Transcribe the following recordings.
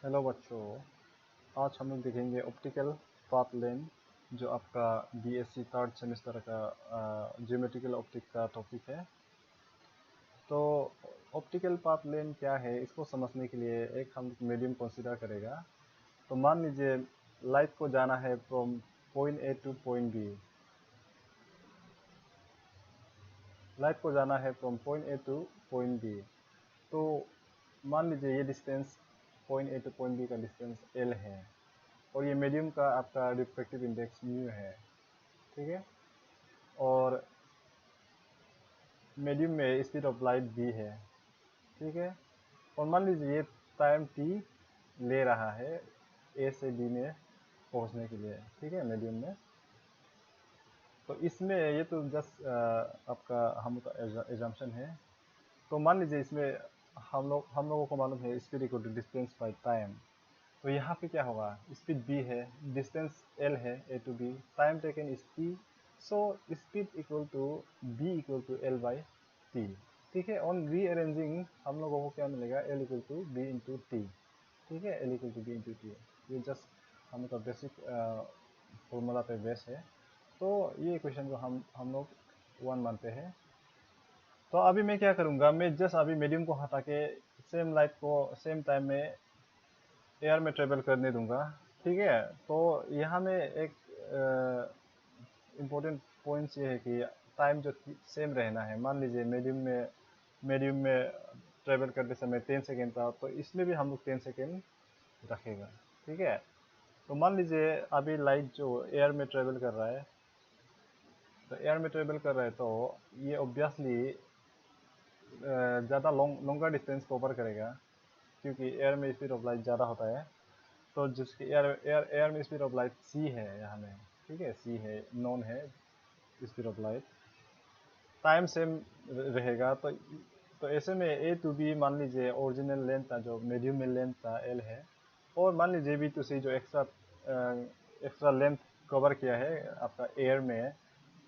Hello बच्चों। आज हम लोग देखेंगे ऑप्टिकल पाथ लेंथ, जो आपका बीएससी थर्ड सेमेस्टर का ज्योमेट्रिकल ऑप्टिक का टॉपिक है। तो ऑप्टिकल पाथ लेंथ क्या है, इसको समझने के लिए एक हम मीडियम कंसीडर करेगा। तो मान लीजिए लाइट को जाना है from point A to point B. Light को जाना है from point A to point B. तो मान लीजिए ये distance point A to point B का डिस्टेंस एल है, और ये मीडियम का आपका रिफ्रैक्टिव इंडेक्स म्यू है। ठीक है। और मीडियम में स्पीड ऑफ लाइट भी है। ठीक है। और मान लीजिए ये टाइम टी ले रहा है ए से बी में पहुंचने के लिए। ठीक है, मीडियम में। तो इसमें ये तो जस्ट आपका हम का एजम्पशन है। तो मान लीजिए इसमें हम लोगों को मालूम है speed equal to distance by time. तो यहाँ पे क्या होगा, स्पीड बी है, डिस्टेंस एल है a to b, time taken is t. So speed equal to v equal to l by t. ठीक है। ऑन रीअरेंजिंग हम लोगों को क्या मिलेगा, l equal to v into t. ठीक है, l equal to v into t. ये जस्ट हम लोग का बेसिक फॉर्मूला पे बेस है। तो ये इक्वेशन को हम लोग वन मानते हैं। तो अभी मैं क्या करूँगा, मैं जस्ट अभी मीडियम को हटा के सेम लाइट को सेम टाइम में एयर में ट्रेवल करने दूंगा। ठीक है। तो यहाँ में एक इम्पोर्टेंट पॉइंट्स ये है कि टाइम जो सेम रहना है। मान लीजिए मीडियम में ट्रेवल करते समय 10 सेकेंड था, तो इसमें भी हम लोग 10 सेकेंड रखेगा। ठीक है। तो मान लीजिए अभी लाइट जो एयर में ट्रेवल कर रहा है, तो एयर में ट्रेवल कर रहा है, तो ये ऑब्वियसली ज़्यादा लॉन्गर डिस्टेंस कवर करेगा, क्योंकि एयर में स्पीड ऑफ लाइट ज़्यादा होता है। तो जिसकी एयर में स्पीड ऑफ लाइट सी है यहाँ में। ठीक है, सी है, नॉन है speed of light. Time same रहेगा। तो ऐसे में ए टू बी मान लीजिए ओरिजिनल लेंथ था, जो मीडियम में लेंथ था एल है। और मान लीजिए बी टू सी जो एक्स्ट्रा लेंथ कवर किया है आपका एयर में।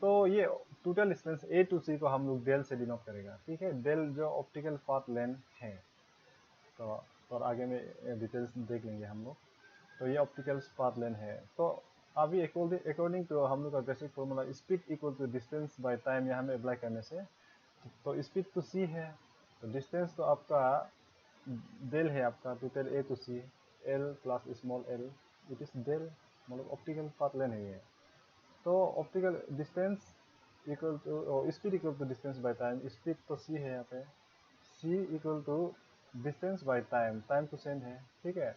तो ये टोटल डिस्टेंस ए टू सी को हम लोग डेल से डिनोट करेगा। ठीक है, डेल जो ऑप्टिकल पाथ लेंथ है। तो और आगे में डिटेल्स देख लेंगे हम लोग। तो ये ऑप्टिकल पाथ लेंथ है। तो अभी अकॉर्डिंग टू हम लोग का basic formula, speed equal to distance by time यहाँ में अप्लाई करने से, तो स्पीड तो सी है, तो डिस्टेंस तो आपका डेल है, आपका total a to c, l plus small l, it is del, मतलब ऑप्टिकल पाथ लेंथ है ये। तो optical distance equal to speed equal to distance by time. Speed तो सी है यहाँ पे, c equal to distance by time, time तो same है। ठीक है।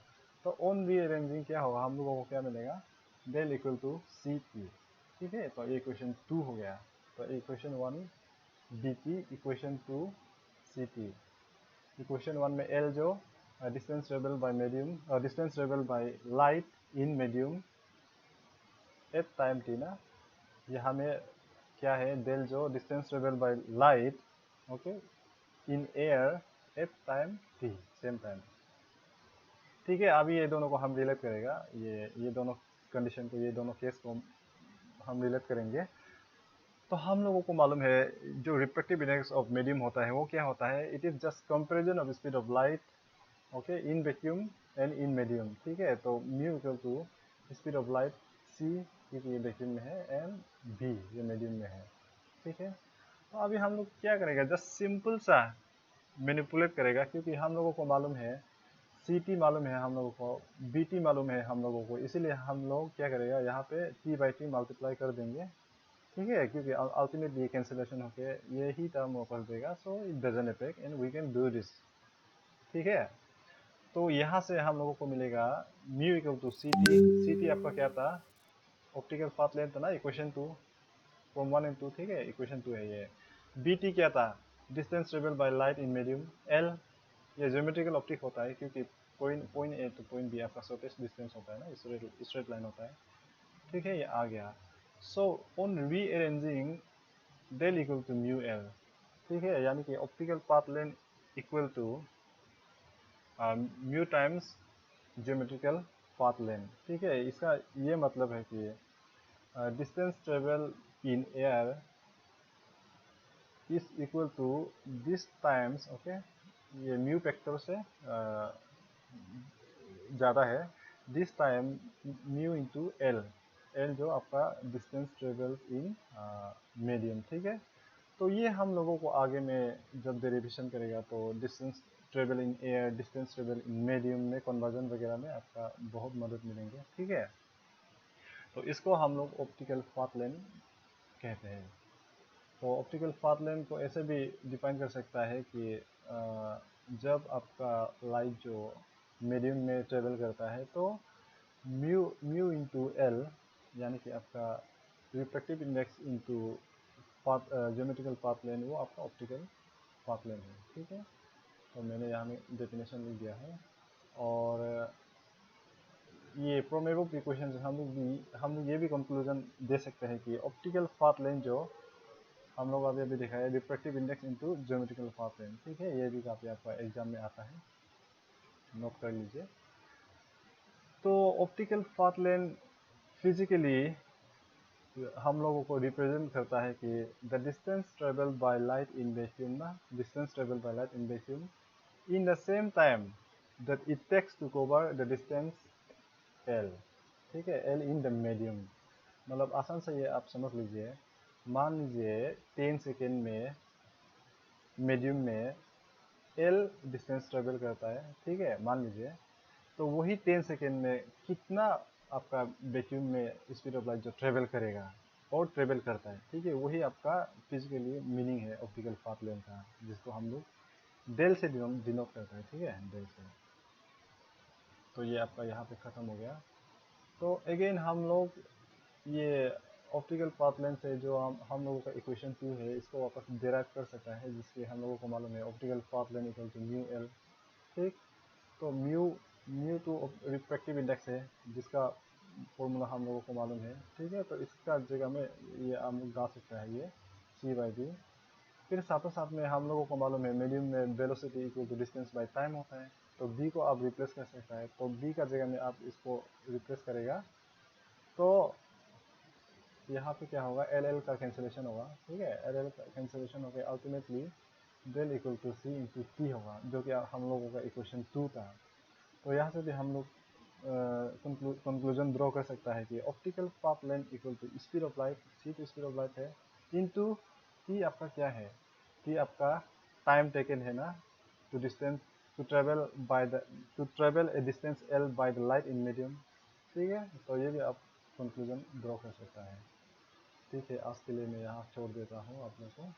तो ऑन रीअरेंजिंग क्या होगा, हम लोगों को क्या मिलेगा, del equal to C T. ठीक है। तो ये इक्वेशन 2 हो गया। तो equation 1 D T, equation 2 C T. Equation 1 में एल जो distance travel by medium, distance travel by light in medium at time T ना। यहाँ में क्या है, डेल जो distance travel by light, okay, in air at time T, same time. ठीक है। अभी ये दोनों को हम रिलेट करेगा, ये दोनों कंडीशन को, ये दोनों केस को हम रिलेट करेंगे। तो हम लोगों को मालूम है जो रिफ्रैक्टिव इंडेक्स ऑफ मीडियम होता है वो क्या होता है, it is just comparison of speed of light, okay, in vacuum and in medium. ठीक है। तो mu equal to speed of light c, क्योंकि ये वैक्यूम में है, एंड बी ये मीडियम में है। ठीक है। तो अभी हम लोग क्या करेंगे, जस्ट सिंपल सा मैनिपुलेट करेगा, क्योंकि हम लोगों को मालूम है सी टी मालूम है, हम लोगों को बी टी मालूम है हम लोगों को, इसीलिए हम लोग क्या करेगा, यहाँ पे टी बाई टी मल्टीप्लाई कर देंगे। ठीक है, क्योंकि अल्टीमेटली कैंसिलेशन होके यही टर्म वापस देगा। So it doesn't affect and we can do this. ठीक है। तो यहाँ से हम लोगों को मिलेगा mu equal to C T. C T आपका क्या था, ऑप्टिकल पाथ लेंथ था ना, इक्वेशन 2 फ्रॉम 1 एंड 2। ठीक है, इक्वेशन 2 है ये। बी टी क्या था, distance travel by light in medium L. ये ज्योमेट्रिकल ऑप्टिक होता है, क्योंकि point point A to point B आपका शॉर्टेस्ट डिस्टेंस होता है ना, स्ट्रेट लाइन होता है। ठीक है, ये आ गया। So on rearranging del equal to mu L. ठीक है, यानी कि optical path length equal to mu times geometrical path length. ठीक है, इसका ये मतलब है कि distance travel in air is equal to this times, okay, ये म्यू फैक्टर से ज़्यादा है, this time mu into L, L जो आपका डिस्टेंस ट्रेवल इन मीडियम, ठीक है। तो ये हम लोगों को आगे में जब डेरिवेशन करेगा तो distance travel in air, distance travel in medium में कन्वर्जन वगैरह में आपका बहुत मदद मिलेंगे, ठीक है। तो इसको हम लोग ऑप्टिकल पाथ लेंथ कहते हैं। तो ऑप्टिकल पाथ लेंथ को ऐसे भी डिफाइन कर सकता है कि जब आपका लाइट जो मीडियम में ट्रेवल करता है तो म्यू म्यू इंटू एल, यानी कि आपका refractive index into path geometrical path length, वो आपका ऑप्टिकल पाथ लेंथ है, ठीक है। तो मैंने यहाँ में डेफिनेशन लिख दिया है। और ये फ्रॉम एबव इक्वेशन से हम लोग ये भी कंक्लूजन दे सकते हैं कि ऑप्टिकल पाथ लेंथ जो हम लोग अभी दिखाया, refractive index into geometrical path length, ठीक है। ये भी काफ़ी आपका एग्जाम में आता है, नोट कर लीजिए। तो ऑप्टिकल पाथ लेंथ फिजिकली हम लोगों को रिप्रेजेंट करता है कि the distance travel by light in vacuum ना, distance travel by light in vacuum in the same time that it takes to cover the distance l, ठीक है, एल इन द मीडियम। मतलब आसान से ये आप समझ लीजिए, मान लीजिए 10 सेकेंड में मीडियम में एल डिस्टेंस ट्रेवल करता है, ठीक है, मान लीजिए। तो वही 10 सेकेंड में कितना आपका वैक्यूम में स्पीड ऑफ लाइट जो ट्रेवल करेगा और ट्रेवल करता है, ठीक है, वही आपका फिजिकली मीनिंग है ऑप्टिकल पाथ लेंथ का, जिसको हम लोग डेल से डिनोट करते हैं, ठीक है, डेल से। तो ये आपका यहाँ पे ख़त्म हो गया। तो अगेन हम लोग ये ऑप्टिकल पाथ लेंथ से जो हम लोगों का इक्वेशन 2 है, इसको वापस डिराइव कर सकता है, जिसके हम लोगों को मालूम है optical path length equal to mu L, ठीक। तो mu mu to refractive index है, जिसका फॉर्मूला हम लोगों को मालूम है, ठीक है। तो इसका जगह में ये हम लोग गा सकता है, ये c/b। फिर साथों साथ में हम लोगों को मालूम है मीडियम में velocity equal to distance by time होता है। तो b को आप रिप्लेस कर सकता है, तो b का जगह में आप इसको रिप्लेस करेगा तो यहाँ पे क्या होगा, एल एल का कैंसिलेशन होगा, ठीक है, एल एल का कैंसिलेशन होकर ultimately del equal to C into T होगा, जो कि हम लोगों का इक्वेशन 2 था। तो यहाँ से भी हम लोग कंक्लूजन ड्रॉ कर सकता है कि optical path length equal to speed of light, c तो स्पीड ऑफ लाइट है, इनटू टी आपका क्या है, टी आपका टाइम टेकन है ना, to distance to travel a distance l by the light in medium, ठीक है। तो ये भी आप कंक्लूजन ड्रॉ कर सकता है, ठीक है। आज के लिए मैं यहाँ छोड़ देता हूँ आप लोग को।